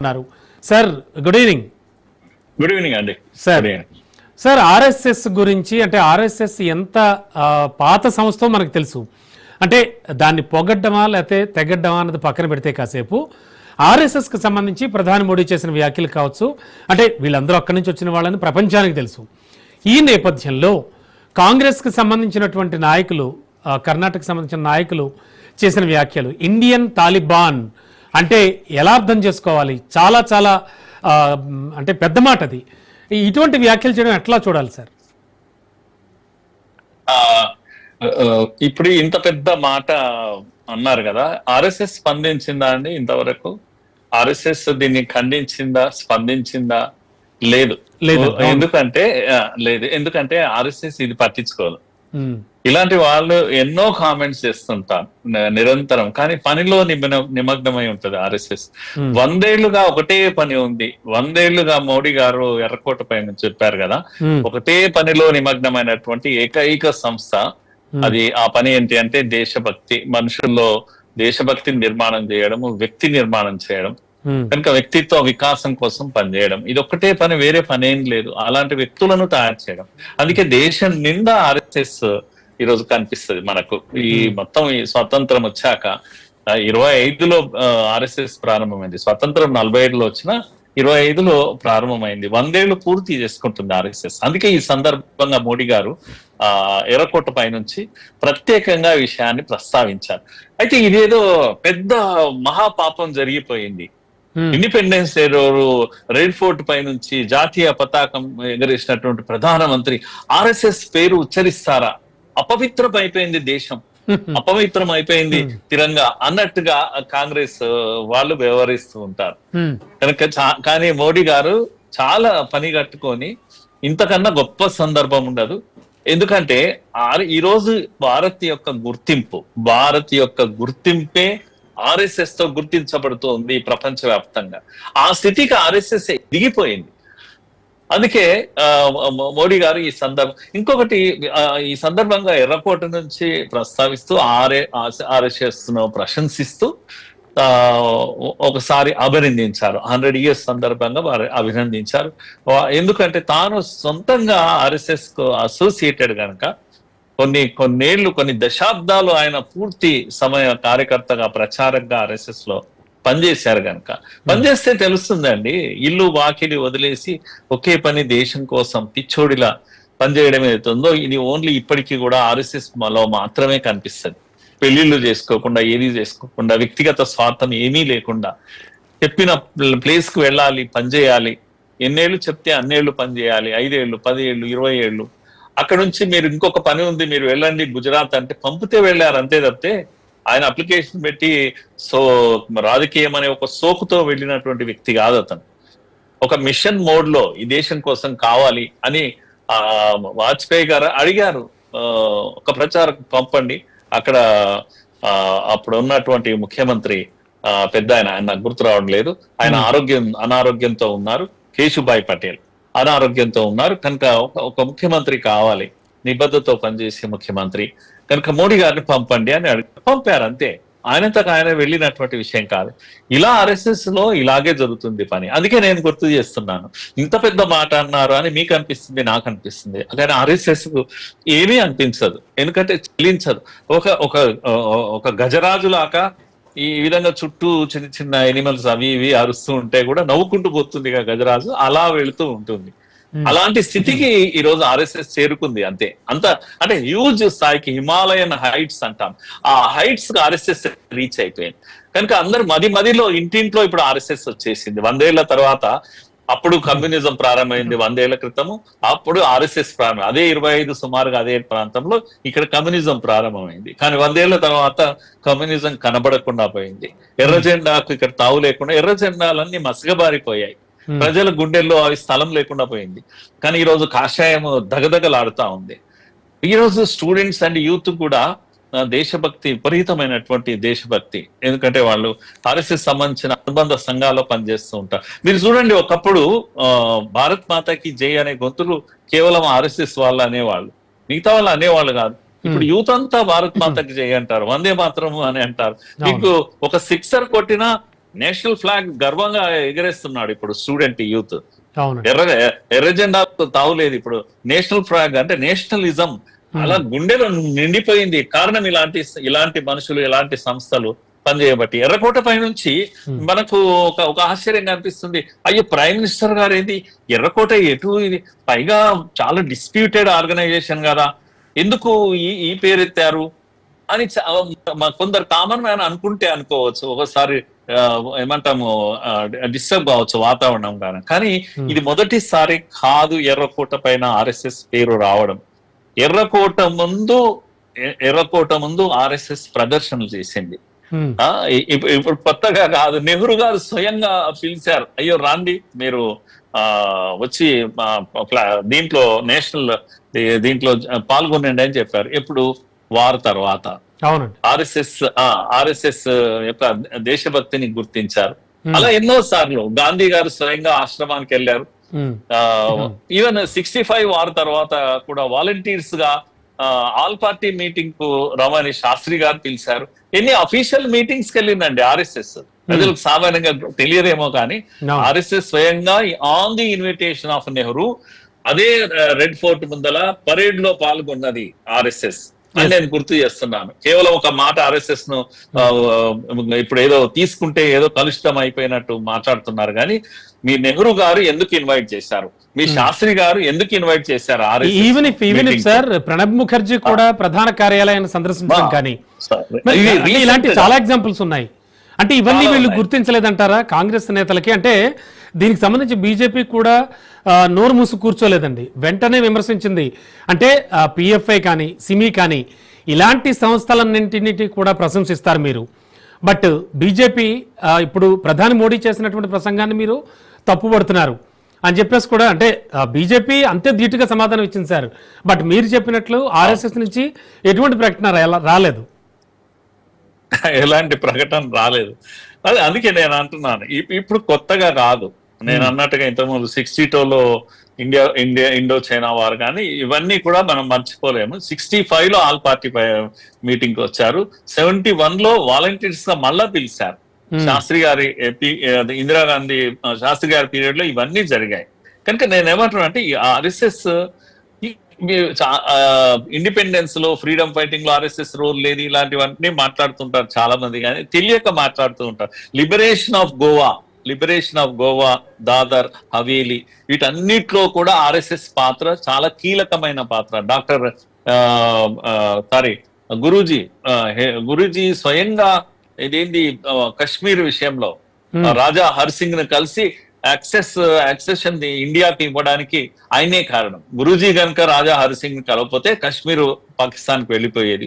ఉన్నారు sir. Good evening. Good evening అండి sir. Sir, RSS గురించి అంటే ఆర్ఎస్ఎస్ ఎంత పాత సంస్థో మనకు తెలుసు. అంటే దాన్ని పొగడ్డమా లేకపోతే తెగడ్డమా అన్నది పక్కన పెడితే కాసేపు ఆర్ఎస్ఎస్కి సంబంధించి ప్రధాని మోడీ చేసిన వ్యాఖ్యలు కావచ్చు, అంటే వీళ్ళందరూ అక్కడి నుంచి వచ్చిన వాళ్ళని ప్రపంచానికి తెలుసు. ఈ నేపథ్యంలో కాంగ్రెస్కి సంబంధించినటువంటి నాయకులు, కర్ణాటకకు సంబంధించిన నాయకులు చేసిన వ్యాఖ్యలు, ఇండియన్ తాలిబాన్ అంటే ఎలా అర్థం చేసుకోవాలి? చాలా చాలా అంటే పెద్ద మాట అది. ఇటువంటి వ్యాఖ్యలు చేయడం ఎట్లా చూడాలి సార్? ఇప్పుడు ఇంత పెద్ద మాట అన్నారు కదా, ఆర్ఎస్ఎస్ స్పందించిందా అండి ఇంతవరకు? ఆర్ఎస్ఎస్ దీన్ని ఖండించిందా, స్పందించిందా? లేదు. ఎందుకంటే ఆర్ఎస్ఎస్ ఇది పట్టించుకోదు. ఇలాంటి వాళ్ళు ఎన్నో కామెంట్స్ చేస్తుంటారు నిరంతరం, కానీ పనిలో నిమగ్నమై ఉంటది ఆర్ఎస్ఎస్. 100 ఏళ్లుగా ఒకటే పని ఉంది. 100 ఏళ్లుగా మోడీ గారు ఎర్రకోట పైన చెప్పారు కదా, ఒకటే పనిలో నిమగ్నమైనటువంటి ఏకైక సంస్థ అది. ఆ పని ఏంటి అంటే దేశభక్తి, మనుషుల్లో దేశభక్తిని నిర్మాణం చేయడం, వ్యక్తి నిర్మాణం చేయడం, కనుక వ్యక్తిత్వ వికాసం కోసం పనిచేయడం. ఇది ఒక్కటే పని, వేరే పని ఏం లేదు. అలాంటి వ్యక్తులను తయారు చేయడం. అందుకే దేశం నిండా ఆర్ఎస్ఎస్ ఈరోజు కనిపిస్తుంది మనకు. ఈ మొత్తం ఈ స్వతంత్రం వచ్చాక 25లో ఆర్ఎస్ఎస్ ప్రారంభమైంది. స్వతంత్రం 47లో వచ్చిన 25లో ప్రారంభమైంది. 100 ఏళ్లు పూర్తి చేసుకుంటుంది ఆర్ఎస్ఎస్. అందుకే ఈ సందర్భంగా మోడీ గారు ఎర్రకోట పై నుంచి ప్రత్యేకంగా విషయాన్ని ప్రస్తావించారు. అయితే ఇదేదో పెద్ద మహాపాపం జరిగిపోయింది. ఇండిపెండెన్స్ డే రోజు రెడ్ ఫోర్ట్ పై నుంచి జాతీయ పతాకం ఎగరేసినటువంటి ప్రధానమంత్రి ఆర్ఎస్ఎస్ పేరు ఉచ్చరిస్తారా? అపవిత్రం అయిపోయింది దేశం, అపవిత్రం అయిపోయింది తిరంగా అన్నట్టుగా కాంగ్రెస్ వాళ్ళు వ్యవహరిస్తూ ఉంటారు. కనుక కానీ మోడీ గారు చాలా పని కట్టుకొని, ఇంతకన్నా గొప్ప సందర్భం ఉండదు. ఎందుకంటే ఈ రోజు భారత్ యొక్క గుర్తింపే ఆర్ఎస్ఎస్ తో గుర్తించబడుతోంది ప్రపంచవ్యాప్తంగా. ఆ స్థితికి ఆర్ఎస్ఎస్ దిగిపోయింది. అందుకే మోడీ గారు ఇంకొకటి ఈ సందర్భంగా ఎర్రకోట నుంచి ప్రస్తావిస్తూ ఆర్ఎస్ఎస్ ను ప్రశంసిస్తూ ఒకసారి అభినందించారు. 100 years సందర్భంగా వారు అభినందించారు. ఎందుకంటే తాను సొంతంగా ఆర్ఎస్ఎస్ కు అసోసియేటెడ్ కనుక కొన్ని దశాబ్దాలు ఆయన పూర్తి సమయ కార్యకర్తగా, ప్రచారంగా ఆర్ఎస్ఎస్ లో పనిచేశారు కనుక. పనిచేస్తే తెలుస్తుందండి, ఇల్లు వాకిలి వదిలేసి ఒకే పని దేశం కోసం పిచ్చోడిలా పనిచేయడం ఏదైతుందో ఇది ఓన్లీ ఇప్పటికీ కూడా ఆర్ఎస్ఎస్ లో మాత్రమే కనిపిస్తుంది. పెళ్లిళ్ళు చేసుకోకుండా, ఏది చేసుకోకుండా, వ్యక్తిగత స్వార్థం ఏమీ లేకుండా, చెప్పిన ప్లేస్ కు వెళ్ళాలి, పనిచేయాలి. ఎన్నేళ్ళు చెప్తే అన్నేళ్లు పనిచేయాలి. 5 ఏళ్ళు, 10 ఏళ్ళు, 20 ఏళ్ళు. అక్కడ నుంచి మీరు ఇంకొక పని ఉంది, మీరు వెళ్ళండి గుజరాత్ అంటే పంపితే వెళ్ళారు అంతే తప్పితే ఆయన అప్లికేషన్ పెట్టి రాజకీయం అనే ఒక సోకుతో వెళ్ళినటువంటి వ్యక్తి కాదు అతను. ఒక మిషన్ మోడ్ లో ఈ దేశం కోసం కావాలి అని వాజ్పేయి గారు అడిగారు, ఒక ప్రచారం పంపండి. అక్కడ అప్పుడు ఉన్నటువంటి ముఖ్యమంత్రి పెద్ద ఆయన నాకు గుర్తు రావడం లేదు, ఆయన అనారోగ్యంతో ఉన్నారు. కేశుభాయ్ పటేల్ అనారోగ్యంతో ఉన్నారు కనుక ఒక ముఖ్యమంత్రి కావాలి, నిబద్ధతతో పనిచేసే ముఖ్యమంత్రి కనుక మోడీ గారిని పంపండి అని పంపారు అంతే. ఆయనంతకు ఆయన వెళ్ళినటువంటి విషయం కాదు. ఇలా ఆర్ఎస్ఎస్ లో ఇలాగే జరుగుతుంది పని. అందుకే నేను గుర్తు చేస్తున్నాను, ఇంత పెద్ద మాట అన్నారు అని మీకు అనిపిస్తుంది, నాకు అనిపిస్తుంది, కానీ ఆర్ఎస్ఎస్ కు ఏమీ అనిపించదు. ఎందుకంటే చెల్లించదు. ఒక గజరాజులాగా ఈ విధంగా చుట్టూ చిన్న చిన్న ఎనిమల్స్ అవి ఇవి అరుస్తూ ఉంటే కూడా నవ్వుకుంటూ పోతుంది గజరాజు, అలా వెళుతూ ఉంటుంది. అలాంటి స్థితికి ఈ రోజు ఆర్ఎస్ఎస్ చేరుకుంది అంతే. అంటే హ్యూజ్ స్థాయికి, హిమాలయన్ హైట్స్ అంటాం, ఆ హైట్స్ కి ఆర్ఎస్ఎస్ రీచ్ అయిపోయింది. కనుక అందరు మదిలో ఇంటింట్లో ఇప్పుడు ఆర్ఎస్ఎస్ వచ్చేసింది. 100 ఏళ్ల తర్వాత. అప్పుడు కమ్యూనిజం ప్రారంభమైంది 100 ఏళ్ల క్రితము, అప్పుడు ఆర్ఎస్ఎస్ ప్రారంభం. అదే 25 సుమారుగా అదే ప్రాంతంలో ఇక్కడ కమ్యూనిజం ప్రారంభమైంది. కానీ 100 ఏళ్ల తర్వాత కమ్యూనిజం కనబడకుండా పోయింది. ఎర్ర జెండాకు ఇక్కడ తావు లేకుండా ఎర్ర జెండాలన్నీ మసగబారిపోయాయి. ప్రజల గుండెల్లో అవి స్థలం లేకుండా పోయింది. కానీ ఈరోజు కాషాయం దగదగలాడుతా ఉంది. ఈరోజు స్టూడెంట్స్ అండ్ యూత్ కూడా దేశభక్తి, విపరీతమైనటువంటి దేశభక్తి. ఎందుకంటే వాళ్ళు ఆర్ఎస్ఎస్ సంబంధించిన అనుబంధ సంఘాల్లో పనిచేస్తూ ఉంటారు. మీరు చూడండి, ఒకప్పుడు భారత్ మాతాకి జై అనే గొంతులు కేవలం ఆర్ఎస్ఎస్ వాళ్ళు అనేవాళ్ళు, మిగతా వాళ్ళు అనేవాళ్ళు కాదు. ఇప్పుడు యూత్ అంతా భారత్ మాతాకి జై అంటారు, వందే మాత్రము అని అంటారు. మీకు ఒక సిక్సర్ కొట్టినా నేషనల్ ఫ్లాగ్ గర్వంగా ఎగరేస్తున్నాడు ఇప్పుడు స్టూడెంట్ యూత్. అవును. ఎర్ర జెండా తావులేదు ఇప్పుడు. నేషనల్ ఫ్లాగ్ అంటే నేషనలిజం అలా గుండెలో నిండిపోయింది. కారణం ఇలాంటి మనుషులు, ఇలాంటి సంస్థలు పనిచేయబట్టి. ఎర్రకోట పై నుంచి మనకు ఒక ఆశ్చర్యంగా అనిపిస్తుంది, అయ్యో ప్రైమ్ మినిస్టర్ గారు ఏంది ఎర్రకోట ఎటు, ఇది పైగా చాలా డిస్ప్యూటెడ్ ఆర్గనైజేషన్ కదా, ఎందుకు ఈ పేరెత్తారు అని కొందరు కామన్ మ్యాన్ అనుకుంటే అనుకోవచ్చు, ఒకసారి ఏమంటాము డిస్టర్బ్ కావచ్చు వాతావరణం కానీ ఇది మొదటిసారి కాదు ఎర్రకోట పైన ఆర్ఎస్ఎస్ పేరు రావడం. ఎర్రకోట ముందు ఆర్ఎస్ఎస్ ప్రదర్శనలు చేసింది. ఇప్పుడు కొత్తగా కాదు, నెహ్రూ గారు స్వయంగా పిలిచారు, అయ్యో రాండి మీరు వచ్చి దీంట్లో నేషనల్ దీంట్లో పాల్గొనండి అని చెప్పారు. ఎప్పుడు వార్ తర్వాత ఆర్ఎస్ఎస్ యొక్క దేశభక్తిని గుర్తించారు. అలా ఎన్నో సార్లు గాంధీ గారు స్వయంగా ఆశ్రమానికి వెళ్ళారు. ఈవెన్ 65 వార్ తర్వాత కూడా వాలంటీర్స్ గా ఆల్ పార్టీ మీటింగ్ కు రమణి శాస్త్రి గారు పిలిచారు. ఎన్ని అఫీషియల్ మీటింగ్స్ కి వెళ్ళిందండి ఆర్ఎస్ఎస్. ప్రజలకు సామాన్యంగా తెలియదేమో కానీ ఆర్ఎస్ఎస్ స్వయంగా on the invitation of Nehru అదే రెడ్ ఫోర్ట్ ముందల పరేడ్ లో పాల్గొన్నది ఆర్ఎస్ఎస్ అని నేను గుర్తు చేస్తున్నాను. కేవలం ఒక మాట ఆర్ఎస్ఎస్ ను ఇప్పుడు ఏదో తీసుకుంటే ఏదో కలుషితం అయిపోయినట్టు మాట్లాడుతున్నారు కానీ మీ నెహ్రూ గారు ఎందుకు ఇన్వైట్ చేశారు, మీ శాస్త్రి గారు ఎందుకు ఇన్వైట్ చేశారు? Even if sir Pranab Mukherjee కూడా ప్రధాన కార్యాలయాన్ని సందర్శించడం కానీ ఇలాంటి చాలా ఎగ్జాంపుల్స్ ఉన్నాయి. అంటే ఇవన్నీ వీళ్ళు గుర్తించలేదంటారా కాంగ్రెస్ నేతలకి? అంటే దీనికి సంబంధించి బీజేపీ కూడా నోరు మూసు కూర్చోలేదండి, వెంటనే విమర్శించింది. అంటే పిఎఫ్ఐ కానీ సిమి కానీ ఇలాంటి సంస్థలన్నింటినీ కూడా ప్రశంసిస్తారు మీరు, బట్ బీజేపీ ఇప్పుడు ప్రధాని మోడీ చేసినటువంటి ప్రసంగాన్ని మీరు తప్పుపడుతున్నారు అని చెప్పేసి కూడా, అంటే బీజేపీ అంతే ధీటుగా సమాధానం ఇచ్చింది సార్, బట్ మీరు చెప్పినట్లు ఆర్ఎస్ఎస్ నుంచి ఎటువంటి ప్రకటన రాలేదు. ఎలాంటి ప్రకటన రాలేదు. అదే అందుకే నేను అంటున్నాను, ఇప్పుడు కొత్తగా కాదు. నేను అన్నట్టుగా ఇంతకుముందు 62లో ఇండో చైనా వార్ కానీ ఇవన్నీ కూడా మనం మర్చిపోలేము. 65లో ఆల్ పార్టీ మీటింగ్ కి వచ్చారు. 71లో వాలంటీర్స్ గా మళ్ళా పిలిచారు. శాస్త్రి గారి ఇందిరాగాంధీ శాస్త్రి గారి పీరియడ్ లో ఇవన్నీ జరిగాయి. కనుక నేనేమంటున్నా అంటే ఈ ఆర్ఎస్ఎస్ ఇండిపెండెన్స్ లో, ఫ్రీడమ్ ఫైటింగ్ లో ఆర్ఎస్ఎస్ రోల్ లేదు, ఇలాంటివన్నీ మాట్లాడుతుంటారు చాలా మంది, కానీ తెలియక మాట్లాడుతూ ఉంటారు. లిబరేషన్ ఆఫ్ గోవా, దాదర్, హవేలీ వీటన్నిటిలో కూడా ఆర్ఎస్ఎస్ పాత్ర చాలా కీలకమైన పాత్ర. గురూజీ స్వయంగా ఇదేంటి కశ్మీర్ విషయంలో రాజా హర్సింగ్ ను కలిసి యాక్సెషన్ ఇండియాకి ఇవ్వడానికి ఆయనే కారణం. గురూజీ కనుక రాజా హరిసింగ్ కలవకపోతే కాశ్మీర్ పాకిస్తాన్ కి వెళ్ళిపోయేది.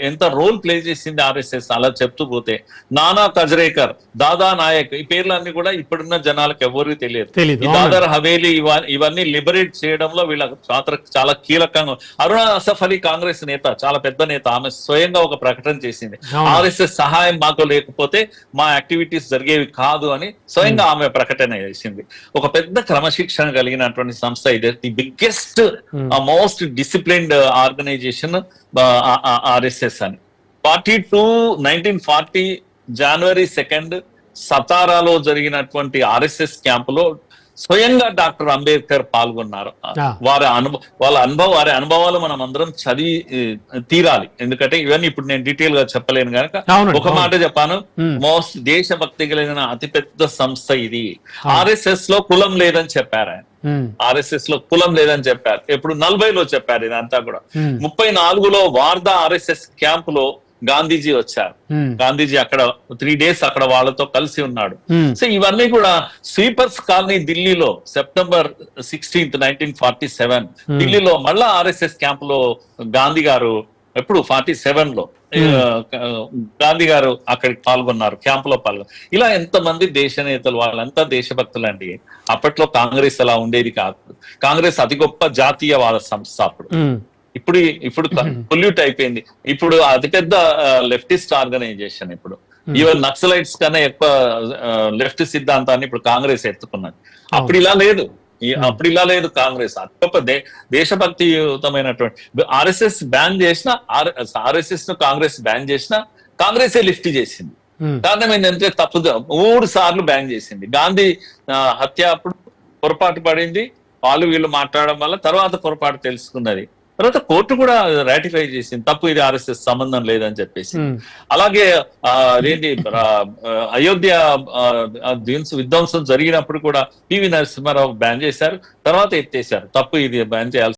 ఎంత రోల్ ప్లే చేసింది ఆర్ఎస్ఎస్ అలా చెప్తూ పోతే. నానా కజరేకర్, దాదా నాయక్, ఈ పేర్లన్నీ కూడా ఇప్పుడున్న జనాలకు ఎవరికి తెలియదు. ఈ దాదర్ హవేలీ ఇవన్నీ లిబరేట్ చేయడంలో వీళ్ళ పాత్ర చాలా కీలకంగా. అరుణ అసఫ్ అలీ కాంగ్రెస్ నేత, చాలా పెద్ద నేత, ఆమె స్వయంగా ఒక ప్రకటన చేసింది, ఆర్ఎస్ఎస్ సహాయం మాకు లేకపోతే మా యాక్టివిటీస్ జరిగేవి కాదు అని స్వయంగా ఆమె ప్రకటన చేసింది. ఒక పెద్ద క్రమశిక్షణ కలిగినటువంటి సంస్థ ఇది. The biggest most disciplined organisation RSS అని. 1940 జనవరి 2 సతారాలో జరిగినటువంటి ఆర్ఎస్ఎస్ క్యాంపులో స్వయంగా డాక్టర్ అంబేద్కర్ పాల్గొన్నారు. వారి అనుభవాలు మనం అందరం చదివి తీరాలి, ఎందుకంటే ఇవన్నీ ఇప్పుడు నేను డీటెయిల్ గా చెప్పలేను కనుక ఒక మాట చెప్పాను. మోస్ట్ దేశభక్తి కలిగిన అతిపెద్ద సంస్థ ఇది. ఆర్ఎస్ఎస్ లో కులం లేదని చెప్పారు ఆయన. ఆర్ఎస్ఎస్ లో కులం లేదని చెప్పారు. ఇప్పుడు 40లో చెప్పారు ఇదంతా కూడా. 34లో వార్దా ఆర్ఎస్ఎస్ క్యాంప్ లో గాంధీజీ వచ్చారు. గాంధీజీ అక్కడ 3 days అక్కడ వాళ్ళతో కలిసి ఉన్నాడు. సో ఇవన్నీ కూడా స్వీపర్స్ కాలనీ ఢిల్లీలో సెప్టెంబర్ 16, 1947 ఢిల్లీలో మళ్ళా ఆర్ఎస్ఎస్ క్యాంప్ లో గాంధీ గారు, ఎప్పుడు 47లో గాంధీ గారు అక్కడికి పాల్గొన్నారు, క్యాంప్ లో పాల్గొన్నారు. ఇలా ఎంతమంది దేశ నేతలు, వాళ్ళంతా దేశభక్తులు అండి. అప్పట్లో కాంగ్రెస్ అలా ఉండేది కాదు. కాంగ్రెస్ అతి గొప్ప జాతీయవాద సంస్థ అప్పుడు. ఇప్పుడు పొల్యూట్ అయిపోయింది. ఇప్పుడు అతిపెద్ద లెఫ్టిస్ట్ ఆర్గనైజేషన్. ఇప్పుడు ఈవెన్ నక్సలైట్స్ కన్నా ఎక్కువ లెఫ్ట్ సిద్ధాంతాన్ని ఇప్పుడు కాంగ్రెస్ ఎత్తుకున్నది. అప్పుడు ఇలా లేదు కాంగ్రెస్. అతి గొప్ప దేశభక్తియుతమైనటువంటి ఆర్ఎస్ఎస్ బ్యాన్ చేసిన, ఆర్ఎస్ఎస్ ను కాంగ్రెస్ బ్యాన్ చేసిన, కాంగ్రెసే లిఫ్ట్ చేసింది. కారణం ఏంటంటే 3 సార్లు బ్యాన్ చేసింది. గాంధీ హత్య అప్పుడు పొరపాటు పడింది, వాళ్ళు వీళ్ళు మాట్లాడడం వల్ల తర్వాత పొరపాటు తెలుసుకున్నది. తర్వాత కోర్టు కూడా రాటిఫై చేసింది, తప్పు, ఇది RSS సంబంధం లేదని చెప్పేసి. అలాగే అదేంటి అయోధ్య విధ్వంసం జరిగినప్పుడు కూడా పివి నరసింహారావు బ్యాన్ చేశారు, తర్వాత ఎత్తేసారు, తప్పు, ఇది బ్యాన్ చేయాల్సి